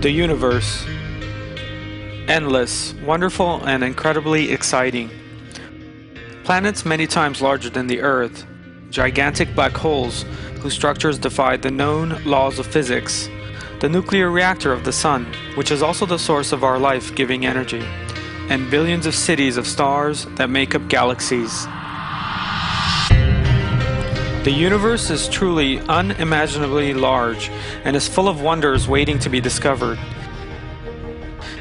The universe. Endless, wonderful, and incredibly exciting. Planets many times larger than the Earth. Gigantic black holes whose structures defy the known laws of physics. The nuclear reactor of the Sun, which is also the source of our life-giving energy. And billions of cities of stars that make up galaxies. The universe is truly unimaginably large and is full of wonders waiting to be discovered.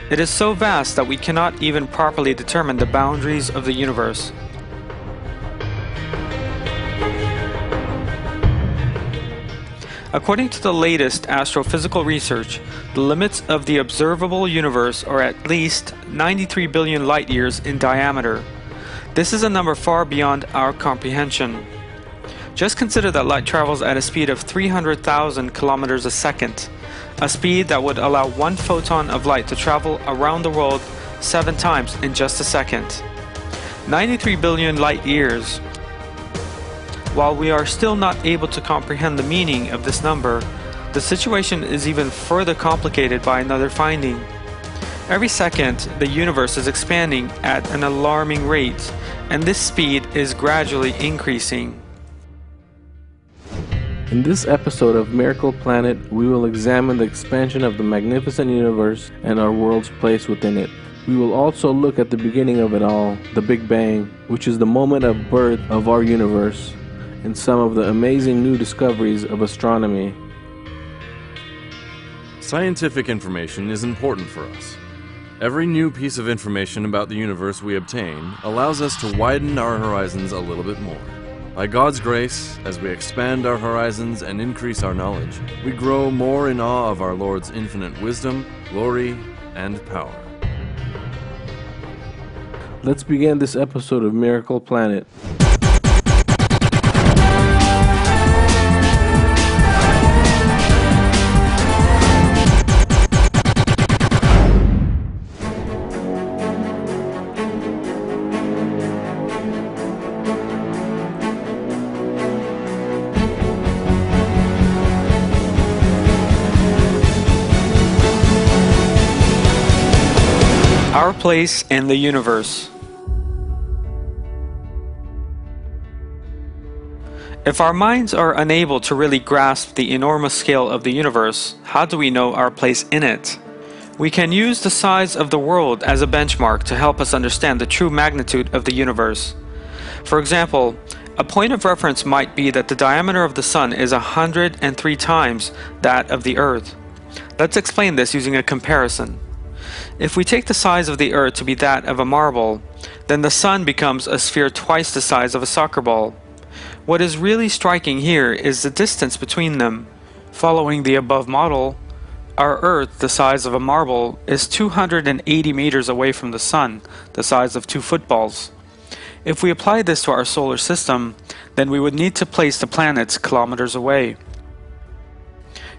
It is so vast that we cannot even properly determine the boundaries of the universe. According to the latest astrophysical research, the limits of the observable universe are at least 93 billion light-years in diameter. This is a number far beyond our comprehension. Just consider that light travels at a speed of 300,000 kilometers a second, a speed that would allow one photon of light to travel around the world 7 times in just a second. 93 billion light years. While we are still not able to comprehend the meaning of this number, the situation is even further complicated by another finding. Every second, the universe is expanding at an alarming rate, and this speed is gradually increasing. In this episode of Miracle Planet, we will examine the expansion of the magnificent universe and our world's place within it. We will also look at the beginning of it all, the Big Bang, which is the moment of birth of our universe, and some of the amazing new discoveries of astronomy. Scientific information is important for us. Every new piece of information about the universe we obtain allows us to widen our horizons a little bit more. By God's grace, as we expand our horizons and increase our knowledge, we grow more in awe of our Lord's infinite wisdom, glory, and power. Let's begin this episode of Miracle Planet. Our place in the universe. If our minds are unable to really grasp the enormous scale of the universe, how do we know our place in it? We can use the size of the world as a benchmark to help us understand the true magnitude of the universe. For example, a point of reference might be that the diameter of the Sun is 103 times that of the Earth. Let's explain this using a comparison. If we take the size of the Earth to be that of a marble, then the Sun becomes a sphere twice the size of a soccer ball. What is really striking here is the distance between them. Following the above model, our Earth, the size of a marble, is 280 meters away from the Sun, the size of 2 footballs. If we apply this to our solar system, then we would need to place the planets kilometers away.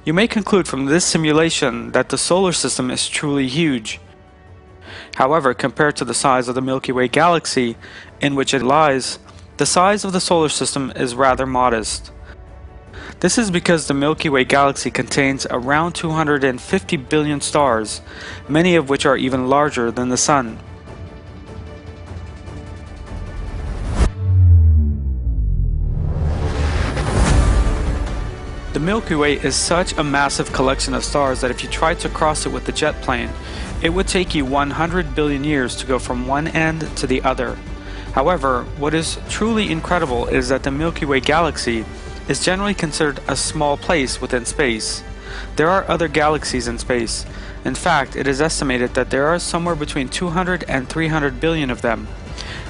You may conclude from this simulation that the solar system is truly huge. However, compared to the size of the Milky Way galaxy in which it lies, the size of the solar system is rather modest. This is because the Milky Way galaxy contains around 250 billion stars, many of which are even larger than the Sun. The Milky Way is such a massive collection of stars that if you tried to cross it with a jet plane, it would take you 100 billion years to go from one end to the other. However, what is truly incredible is that the Milky Way galaxy is generally considered a small place within space. There are other galaxies in space. In fact, it is estimated that there are somewhere between 200 and 300 billion of them.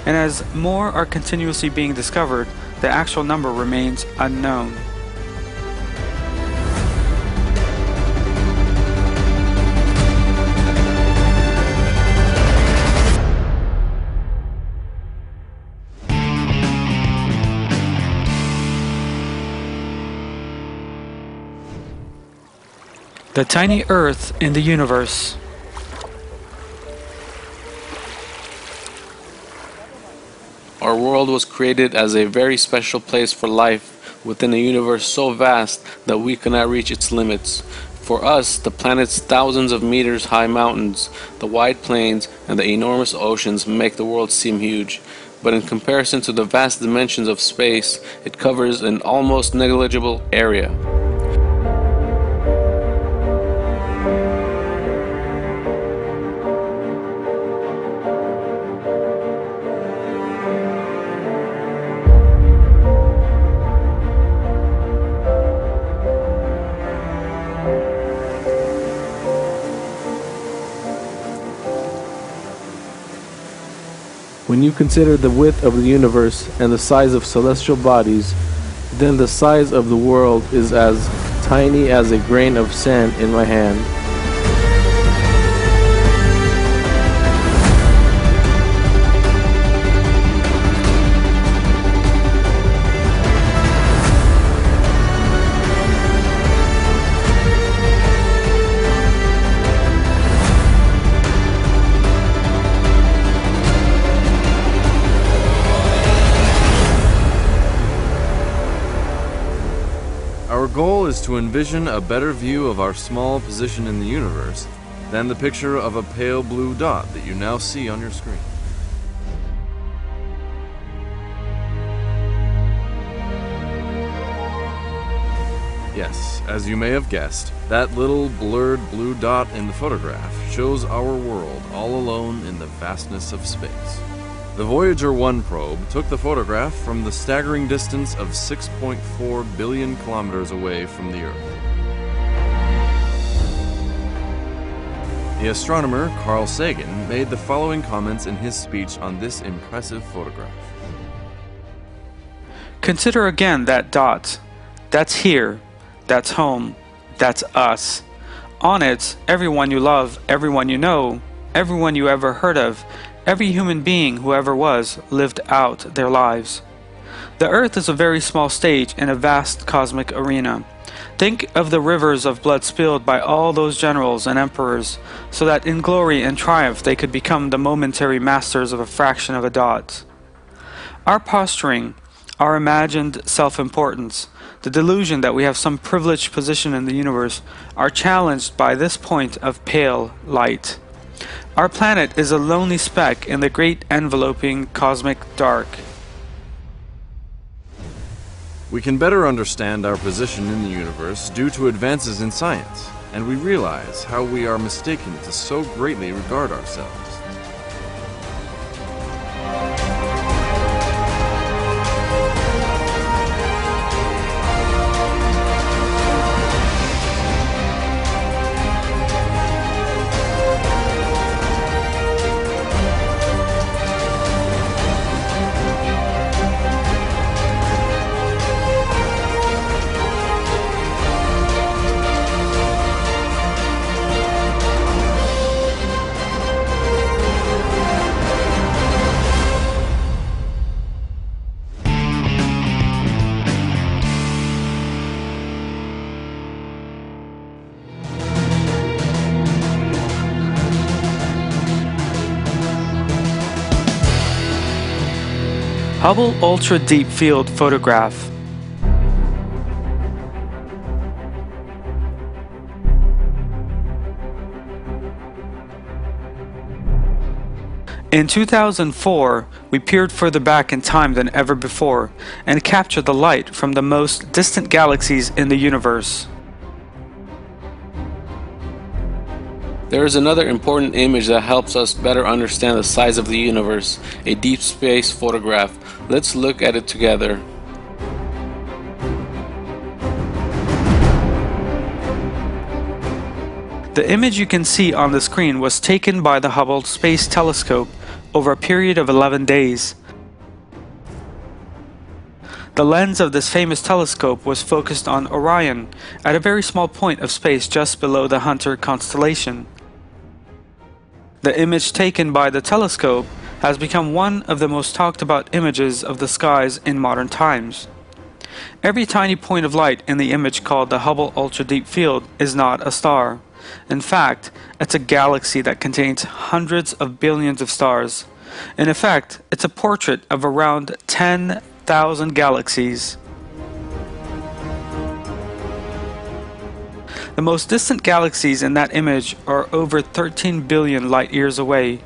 And as more are continuously being discovered, the actual number remains unknown. The tiny Earth in the universe. Our world was created as a very special place for life within a universe so vast that we cannot reach its limits. For us, the planet's thousands of meters high mountains, the wide plains, and the enormous oceans make the world seem huge. But in comparison to the vast dimensions of space, it covers an almost negligible area. When you consider the width of the universe and the size of celestial bodies, then the size of the world is as tiny as a grain of sand in my hand. Our goal is to envision a better view of our small position in the universe than the picture of a pale blue dot that you now see on your screen. Yes, as you may have guessed, that little blurred blue dot in the photograph shows our world all alone in the vastness of space. The Voyager 1 probe took the photograph from the staggering distance of 6.4 billion kilometers away from the Earth. The astronomer Carl Sagan made the following comments in his speech on this impressive photograph. Consider again that dot. That's here. That's home. That's us. On it, everyone you love, everyone you know, everyone you ever heard of, every human being who ever was, lived out their lives. The Earth is a very small stage in a vast cosmic arena. Think of the rivers of blood spilled by all those generals and emperors, so that in glory and triumph they could become the momentary masters of a fraction of a dot. Our posturing, our imagined self-importance, the delusion that we have some privileged position in the universe, are challenged by this point of pale light. Our planet is a lonely speck in the great enveloping cosmic dark. We can better understand our position in the universe due to advances in science, and we realize how we are mistaken to so greatly regard ourselves. Hubble Ultra Deep Field Photograph. In 2004, we peered further back in time than ever before and captured the light from the most distant galaxies in the universe. There is another important image that helps us better understand the size of the universe, a deep space photograph. Let's look at it together. The image you can see on the screen was taken by the Hubble Space Telescope over a period of 11 days. The lens of this famous telescope was focused on Orion, at a very small point of space just below the Hunter constellation. The image taken by the telescope has become one of the most talked about images of the skies in modern times. Every tiny point of light in the image called the Hubble Ultra Deep Field is not a star. In fact, it's a galaxy that contains hundreds of billions of stars. In effect, it's a portrait of around 10,000 galaxies. The most distant galaxies in that image are over 13 billion light years away.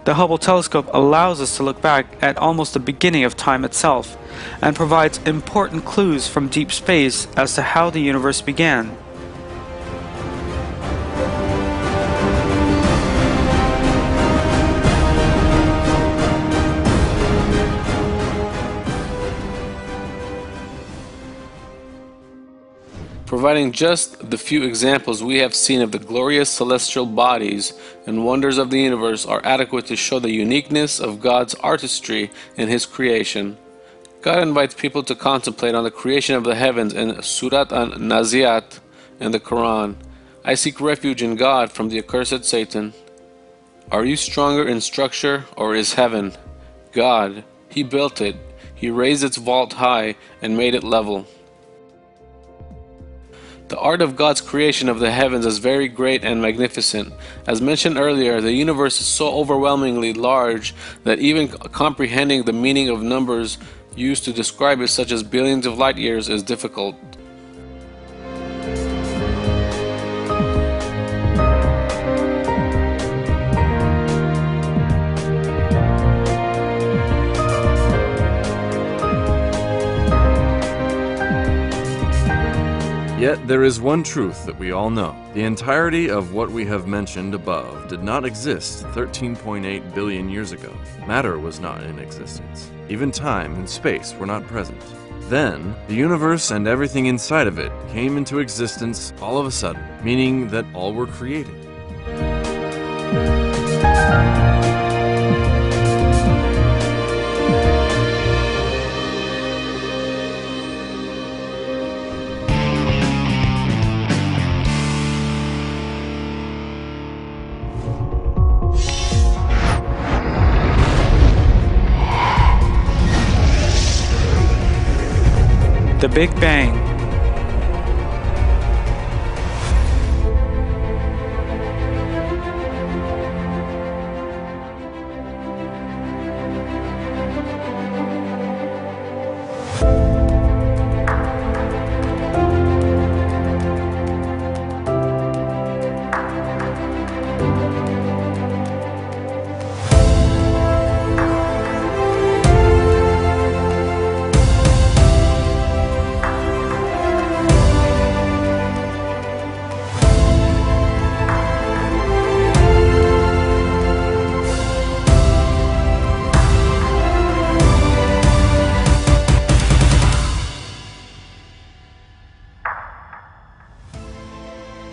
The Hubble telescope allows us to look back at almost the beginning of time itself, and provides important clues from deep space as to how the universe began. Providing just the few examples we have seen of the glorious celestial bodies and wonders of the universe are adequate to show the uniqueness of God's artistry in His creation. God invites people to contemplate on the creation of the heavens in Surat an-Naziat in the Quran. I seek refuge in God from the accursed Satan. Are you stronger in structure, or is heaven? God, He built it. He raised its vault high and made it level. The art of God's creation of the heavens is very great and magnificent. As mentioned earlier, the universe is so overwhelmingly large that even comprehending the meaning of numbers used to describe it, such as billions of light years, is difficult. Yet there is one truth that we all know. The entirety of what we have mentioned above did not exist 13.8 billion years ago. Matter was not in existence. Even time and space were not present. Then, the universe and everything inside of it came into existence all of a sudden, meaning that all were created. The Big Bang.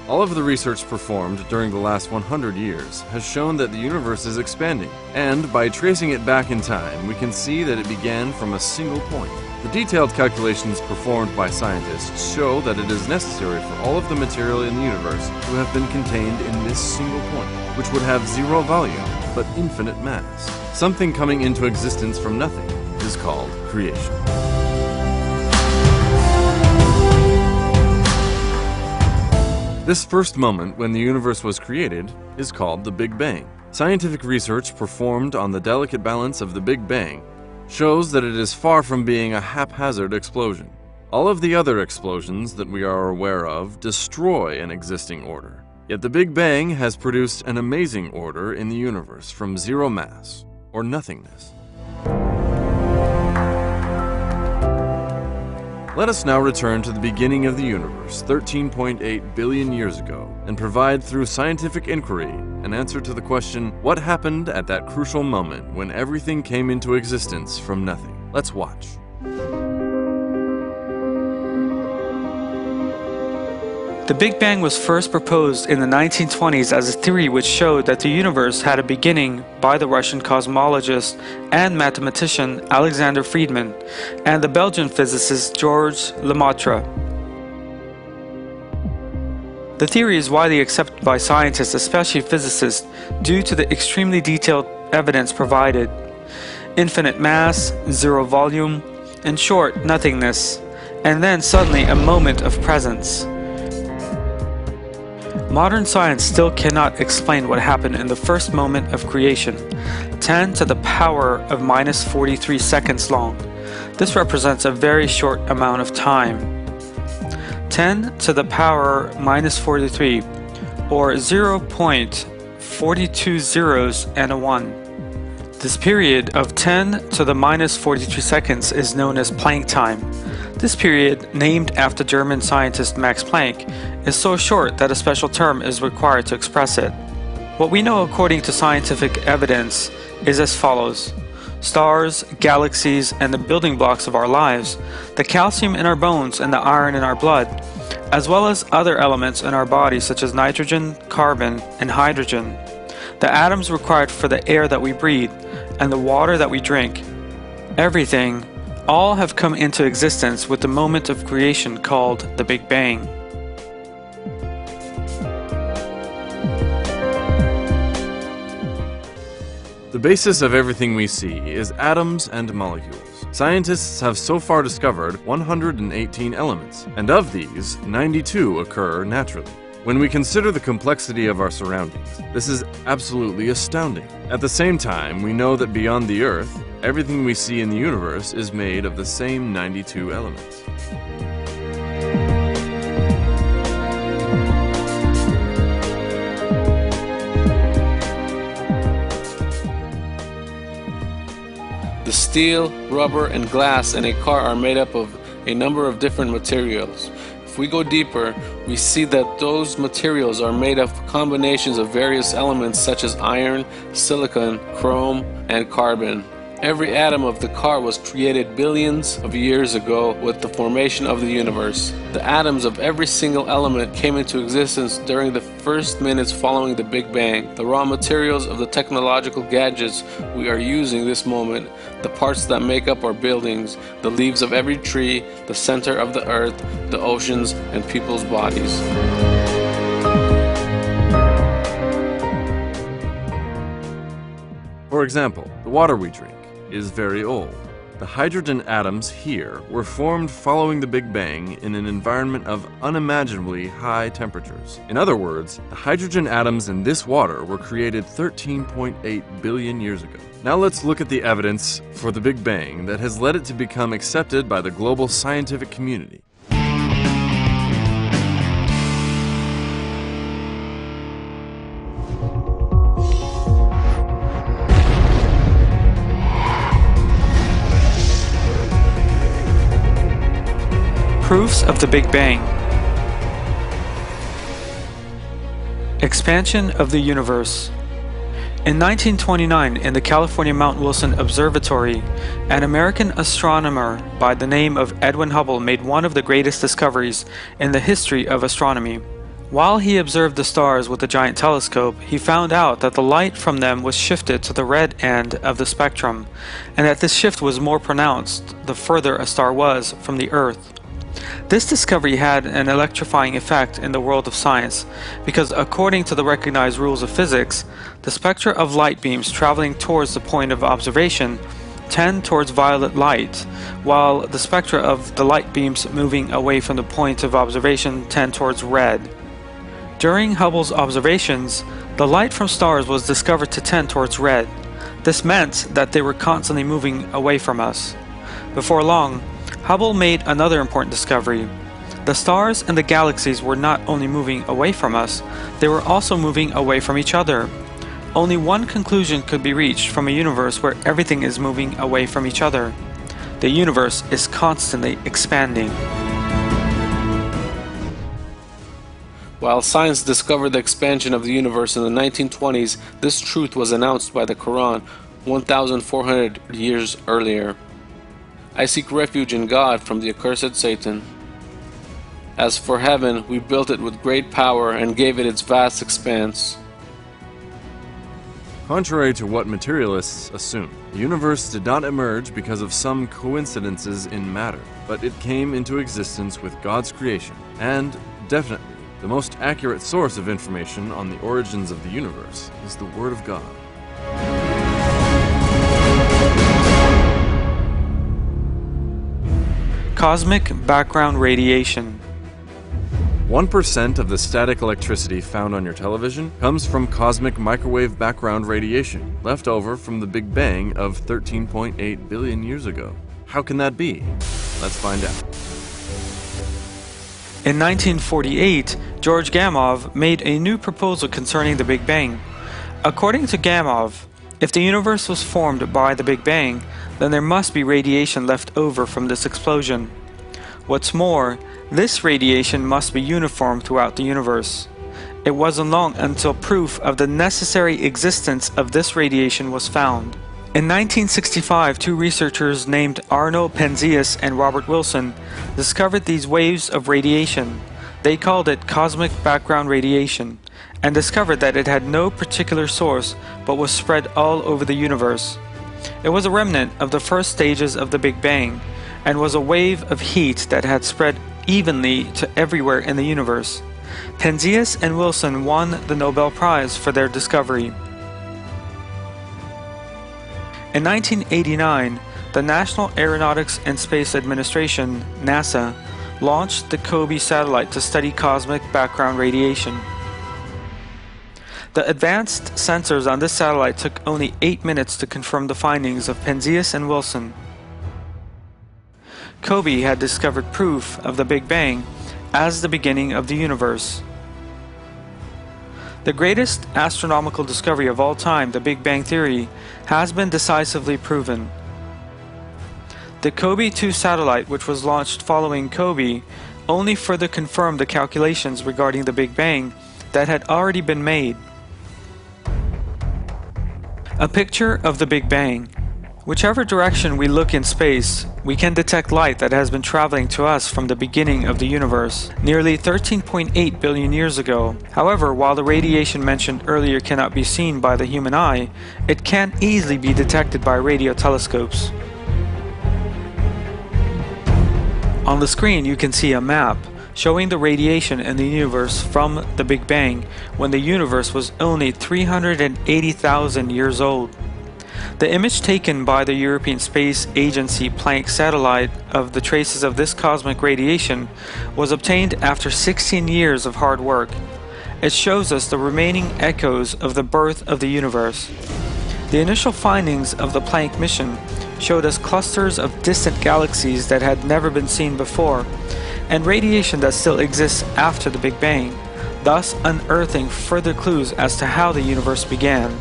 All of the research performed during the last 100 years has shown that the universe is expanding, and by tracing it back in time, we can see that it began from a single point. The detailed calculations performed by scientists show that it is necessary for all of the material in the universe to have been contained in this single point, which would have zero volume, but infinite mass. Something coming into existence from nothing is called creation. This first moment when the universe was created is called the Big Bang. Scientific research performed on the delicate balance of the Big Bang shows that it is far from being a haphazard explosion. All of the other explosions that we are aware of destroy an existing order. Yet the Big Bang has produced an amazing order in the universe from zero mass, or nothingness. Let us now return to the beginning of the universe 13.8 billion years ago and provide through scientific inquiry an answer to the question, what happened at that crucial moment when everything came into existence from nothing? Let's watch. The Big Bang was first proposed in the 1920s as a theory which showed that the universe had a beginning by the Russian cosmologist and mathematician Alexander Friedmann and the Belgian physicist Georges Lemaitre. The theory is widely accepted by scientists, especially physicists, due to the extremely detailed evidence provided. Infinite mass, zero volume, in short, nothingness. and then suddenly a moment of presence. Modern science still cannot explain what happened in the first moment of creation, 10 to the power of minus 43 seconds long. This represents a very short amount of time. 10 to the power minus 43, or 0.42 zeros and a 1. This period of 10 to the minus 43 seconds is known as Planck time. This period, named after German scientist Max Planck, is so short that a special term is required to express it. What we know according to scientific evidence is as follows. Stars, galaxies, and the building blocks of our lives, the calcium in our bones and the iron in our blood, as well as other elements in our bodies such as nitrogen, carbon, and hydrogen, the atoms required for the air that we breathe, and the water that we drink. Everything, all have come into existence with the moment of creation called the Big Bang. The basis of everything we see is atoms and molecules. Scientists have so far discovered 118 elements, and of these, 92 occur naturally. When we consider the complexity of our surroundings, this is absolutely astounding. At the same time, we know that beyond the Earth, everything we see in the universe is made of the same 92 elements. The steel, rubber, and glass in a car are made up of a number of different materials. If we go deeper, we see that those materials are made of combinations of various elements such as iron, silicon, chrome, and carbon. Every atom of the car was created billions of years ago with the formation of the universe. The atoms of every single element came into existence during the first minutes following the Big Bang. The raw materials of the technological gadgets we are using this moment, the parts that make up our buildings, the leaves of every tree, the center of the earth, the oceans, and people's bodies. For example, the water we drink is very old. The hydrogen atoms here were formed following the Big Bang in an environment of unimaginably high temperatures. In other words, the hydrogen atoms in this water were created 13.8 billion years ago. Now let's look at the evidence for the Big Bang that has led it to become accepted by the global scientific community. Proofs of the Big Bang. Expansion of the universe. In 1929, in the California Mount Wilson Observatory, an American astronomer by the name of Edwin Hubble made one of the greatest discoveries in the history of astronomy. While he observed the stars with a giant telescope, he found out that the light from them was shifted to the red end of the spectrum, and that this shift was more pronounced the further a star was from the Earth. This discovery had an electrifying effect in the world of science because, according to the recognized rules of physics, the spectra of light beams traveling towards the point of observation tend towards violet light, while the spectra of the light beams moving away from the point of observation tend towards red. During Hubble's observations, the light from stars was discovered to tend towards red. This meant that they were constantly moving away from us. Before long, Hubble made another important discovery. The stars and the galaxies were not only moving away from us, they were also moving away from each other. Only one conclusion could be reached from a universe where everything is moving away from each other. The universe is constantly expanding. While science discovered the expansion of the universe in the 1920s, this truth was announced by the Quran 1,400 years earlier. I seek refuge in God from the accursed Satan. As for heaven, we built it with great power and gave it its vast expanse. Contrary to what materialists assume, the universe did not emerge because of some coincidences in matter, but it came into existence with God's creation, and definitely the most accurate source of information on the origins of the universe is the Word of God. Cosmic background radiation. 1% of the static electricity found on your television comes from cosmic microwave background radiation left over from the Big Bang of 13.8 billion years ago. How can that be? Let's find out. In 1948, George Gamow made a new proposal concerning the Big Bang. According to Gamow, if the universe was formed by the Big Bang, then there must be radiation left over from this explosion. What's more, this radiation must be uniform throughout the universe. It wasn't long until proof of the necessary existence of this radiation was found. In 1965, two researchers named Arno Penzias and Robert Wilson discovered these waves of radiation. They called it cosmic background radiation, and discovered that it had no particular source but was spread all over the universe. It was a remnant of the first stages of the Big Bang, and was a wave of heat that had spread evenly to everywhere in the universe. Penzias and Wilson won the Nobel Prize for their discovery. In 1989, the National Aeronautics and Space Administration, NASA, launched the COBE satellite to study cosmic background radiation. The advanced sensors on this satellite took only 8 minutes to confirm the findings of Penzias and Wilson. COBE had discovered proof of the Big Bang as the beginning of the universe. The greatest astronomical discovery of all time, the Big Bang Theory, has been decisively proven. The COBE 2 satellite, which was launched following COBE, only further confirmed the calculations regarding the Big Bang that had already been made. A picture of the Big Bang. Whichever direction we look in space, we can detect light that has been traveling to us from the beginning of the universe, nearly 13.8 billion years ago. However, while the radiation mentioned earlier cannot be seen by the human eye, it can easily be detected by radio telescopes. On the screen you can see a map showing the radiation in the universe from the Big Bang when the universe was only 380,000 years old. The image taken by the European Space Agency Planck satellite of the traces of this cosmic radiation was obtained after 16 years of hard work. It shows us the remaining echoes of the birth of the universe. The initial findings of the Planck mission showed us clusters of distant galaxies that had never been seen before, and radiation that still exists after the Big Bang, thus unearthing further clues as to how the universe began.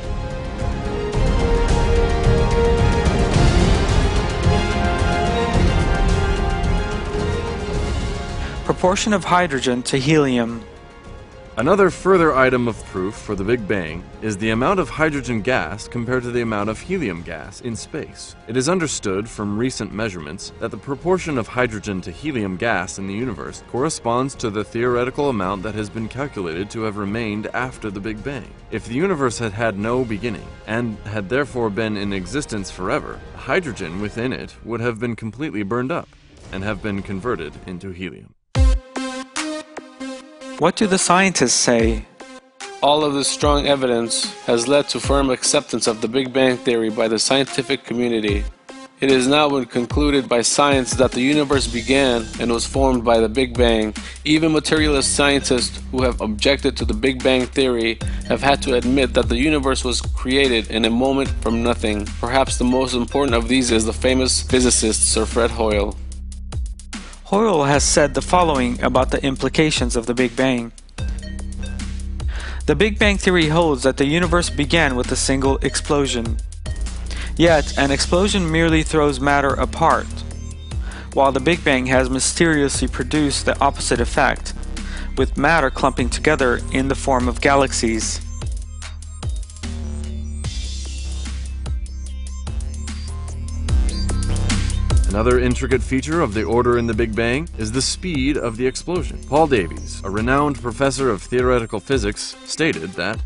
Proportion of hydrogen to helium. Another further item of proof for the Big Bang is the amount of hydrogen gas compared to the amount of helium gas in space. It is understood from recent measurements that the proportion of hydrogen to helium gas in the universe corresponds to the theoretical amount that has been calculated to have remained after the Big Bang. If the universe had had no beginning, and had therefore been in existence forever, hydrogen within it would have been completely burned up, and have been converted into helium. What do the scientists say? All of this strong evidence has led to firm acceptance of the Big Bang Theory by the scientific community. It is now been concluded by science that the universe began and was formed by the Big Bang. Even materialist scientists who have objected to the Big Bang Theory have had to admit that the universe was created in a moment from nothing. Perhaps the most important of these is the famous physicist Sir Fred Hoyle. Hoyle has said the following about the implications of the Big Bang. The Big Bang Theory holds that the universe began with a single explosion. Yet, an explosion merely throws matter apart, while the Big Bang has mysteriously produced the opposite effect, with matter clumping together in the form of galaxies. Another intricate feature of the order in the Big Bang is the speed of the explosion. Paul Davies, a renowned professor of theoretical physics, stated that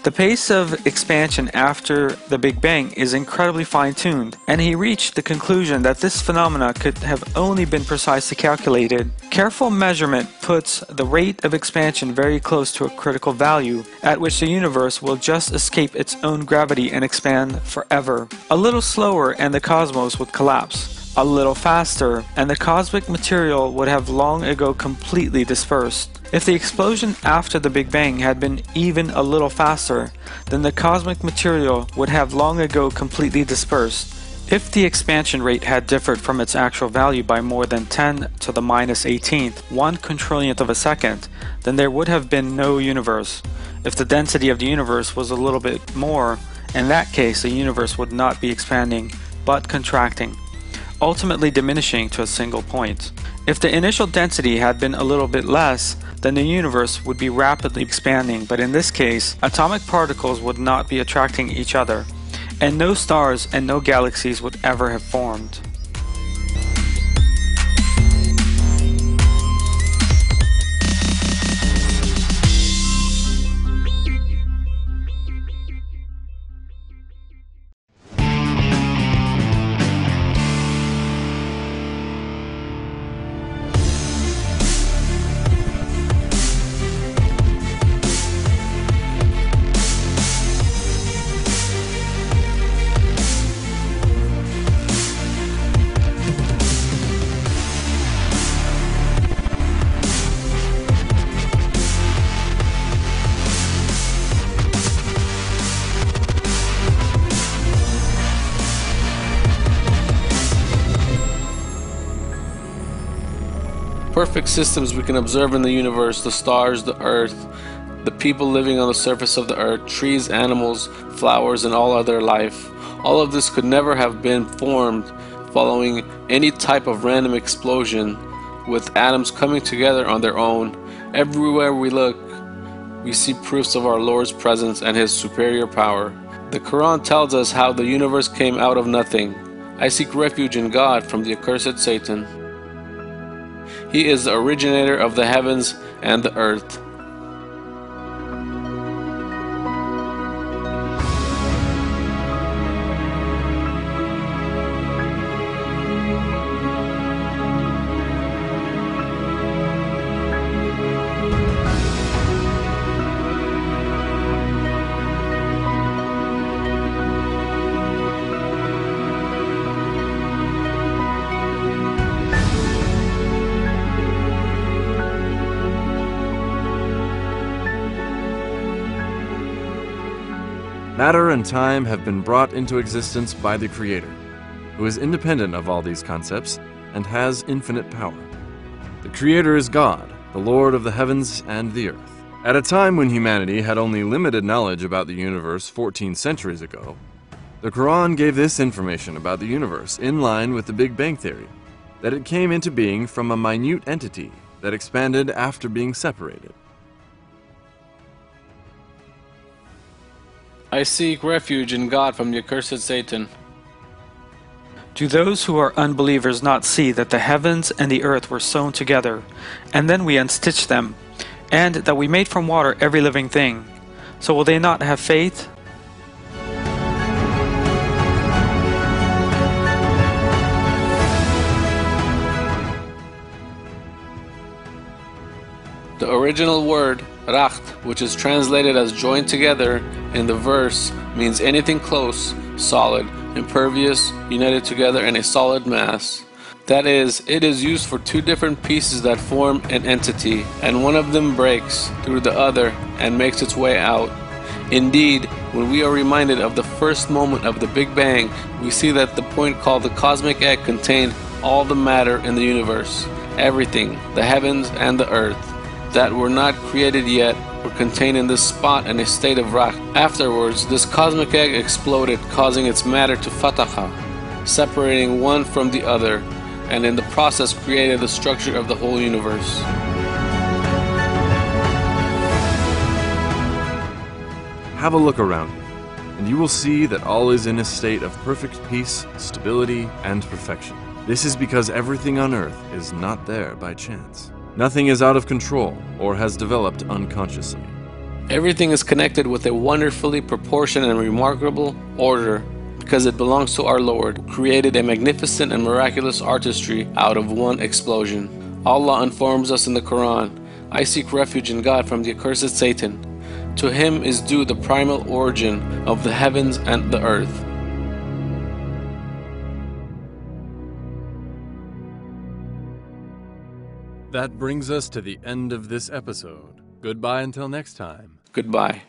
the pace of expansion after the Big Bang is incredibly fine-tuned, and he reached the conclusion that this phenomena could have only been precisely calculated. Careful measurement puts the rate of expansion very close to a critical value, at which the universe will just escape its own gravity and expand forever. A little slower and the cosmos would collapse. a little faster, and the cosmic material would have long ago completely dispersed. If the explosion after the Big Bang had been even a little faster, then the cosmic material would have long ago completely dispersed. If the expansion rate had differed from its actual value by more than 10 to the minus 18th, 1 quintrillionth of a second, then there would have been no universe. If the density of the universe was a little bit more, in that case the universe would not be expanding, but contracting, ultimately diminishing to a single point. If the initial density had been a little bit less, then the universe would be rapidly expanding, but in this case, atomic particles would not be attracting each other, and no stars and no galaxies would ever have formed. Perfect systems we can observe in the universe, the stars, the earth, the people living on the surface of the earth, trees, animals, flowers, and all other life. All of this could never have been formed following any type of random explosion, with atoms coming together on their own. Everywhere we look, we see proofs of our Lord's presence and His superior power. The Quran tells us how the universe came out of nothing. I seek refuge in God from the accursed Satan. He is the originator of the heavens and the earth. Matter and time have been brought into existence by the Creator, who is independent of all these concepts and has infinite power. The Creator is God, the Lord of the heavens and the earth. At a time when humanity had only limited knowledge about the universe 14 centuries ago, the Quran gave this information about the universe in line with the Big Bang Theory, that it came into being from a minute entity that expanded after being separated. I seek refuge in God from the accursed Satan. Do those who are unbelievers not see that the heavens and the earth were sewn together, and then we unstitched them, and that we made from water every living thing? So will they not have faith? The original word, rakht, which is translated as joined together in the verse, means anything close, solid, impervious, united together in a solid mass. That is, it is used for two different pieces that form an entity, and one of them breaks through the other and makes its way out. Indeed, when we are reminded of the first moment of the Big Bang, we see that the point called the cosmic egg contained all the matter in the universe, everything, the heavens and the earth, that were not created yet were contained in this spot in a state of rakht. Afterwards, this cosmic egg exploded, causing its matter to fataha, separating one from the other, and in the process created the structure of the whole universe. Have a look around you, and you will see that all is in a state of perfect peace, stability, and perfection. This is because everything on earth is not there by chance. Nothing is out of control or has developed unconsciously. Everything is connected with a wonderfully proportioned and remarkable order, because it belongs to our Lord, who created a magnificent and miraculous artistry out of one explosion. Allah informs us in the Quran, I seek refuge in God from the accursed Satan. To him is due the primal origin of the heavens and the earth. That brings us to the end of this episode. Goodbye until next time. Goodbye.